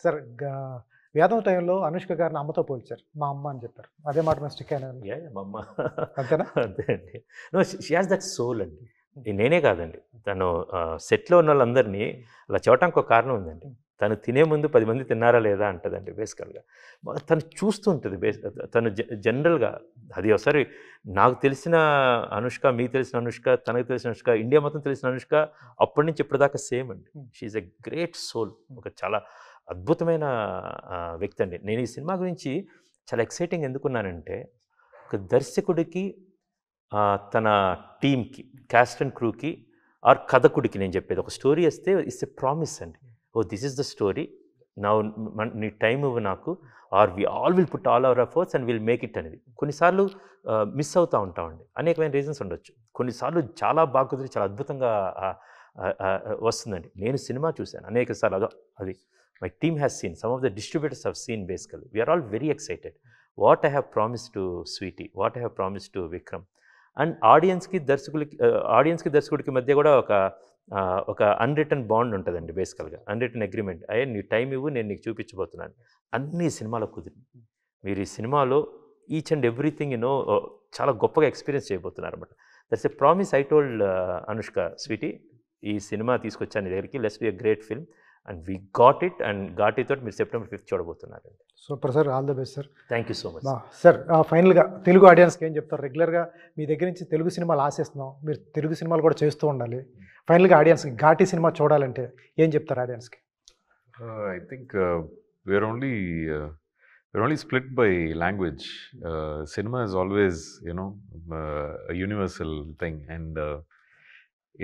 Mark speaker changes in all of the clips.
Speaker 1: Sir వేదం టైంలో అనుష్క గారిని అమ్మతో పోల్చారు. మా అమ్మ అని చెప్పారు. అదే మాట మీద స్టిక్ అయినా
Speaker 2: మా అమ్మ
Speaker 1: అంతేనా?
Speaker 2: అంతే అండి. No she has that soul అండి. నేనే కాదండి, తను సెట్లో ఉన్న వాళ్ళందరినీ అలా చెప్పడానికి ఒక కారణం ఉందండి. తను తినే ముందు 10 మంది తిన్నారా లేదా అంటదండి బేసికల్గా. తను చూస్తూ ఉంటుంది తను జనరల్గా అది ఒకసారి నాకు తెలిసిన అనుష్క, మీకు తెలిసిన అనుష్క, తనకు తెలిసిన అనుష్క, ఇండియా మొత్తం తెలిసిన అనుష్క అప్పటి నుంచి ఇప్పటిదాకా సేమ్ అండి. She a great soul. ఒక చాలా అద్భుతమైన వ్యక్తి అండి. నేను ఈ సినిమా గురించి చాలా ఎక్సైటింగ్ ఎందుకున్నానంటే, ఒక దర్శకుడికి తన టీమ్కి, క్యాస్ట్ అండ్ క్రూకి ఆర్ కథకుడికి నేను చెప్పేది, ఒక స్టోరీ వస్తే ఇట్స్ ఎ ప్రామిస్ అండి. Oh this is the story, నా నీ టైం ఇవ్వు నాకు, or we all will put all our efforts and will make it అనేది. కొన్నిసార్లు మిస్ అవుతూ ఉంటామండి, అనేకమైన రీజన్స్ ఉండొచ్చు. కొన్నిసార్లు చాలా బాగా కుదిరి చాలా అద్భుతంగా వస్తుందండి. నేను సినిమా చూశాను అనేక సార్లు. అది my team has seen, some of the distributors have seen. Basically we are all very excited what I have promise to Sweety, what I have promise to Vikram. And ఆడియన్స్కి దర్శకుడికి మధ్య కూడా ఒక అన్రిటన్ బాండ్ ఉంటుందండి. బేసికల్గా అన్రిటన్ అగ్రిమెంట్. అయ్యే నీ టైం ఇవ్వు, నేను నీకు చూపించబోతున్నాను. అన్ని సినిమాలో కుదిరి మీరు ఈ సినిమాలో ఈచ్ అండ్ ఎవ్రీథింగ్ చాలా గొప్పగా ఎక్స్పీరియన్స్ చేయబోతున్నారు అనమాట. That's a promise I told Anushka, sweetie ఈ సినిమా తీసుకొచ్చాను నీ దగ్గరికి, let's be a great film and we got it. And got it తోటి మీరు September 5th చూడబోతున్నారండి.
Speaker 1: Super sir, all the best sir.
Speaker 2: Thank you so much
Speaker 1: sir. ఫైనల్గా తెలుగు ఆడియన్స్కి ఏం చెప్తారు? రెగ్యులర్గా మీ దగ్గర నుంచి తెలుగు సినిమాలు ఆశిస్తున్నాం, మీరు తెలుగు సినిమాలు కూడా చేస్తూ ఉండాలి. ఫైనల్గా ఆడియన్స్కి ఘాటి సినిమా చూడాలంటే ఏం చెప్తారు ఆడియన్స్కి?
Speaker 3: I think we're only split by language. Cinema is always, a universal thing, and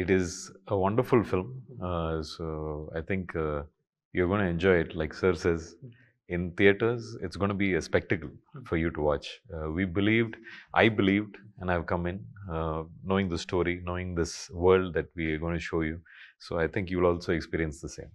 Speaker 3: it is a wonderful film. So I think you're going to enjoy it. Like Sir says, in theaters, it's going to be a spectacle for you to watch. I believed, and I've come in knowing the story, knowing this world that we are going to show you. So I think you'll also experience the same.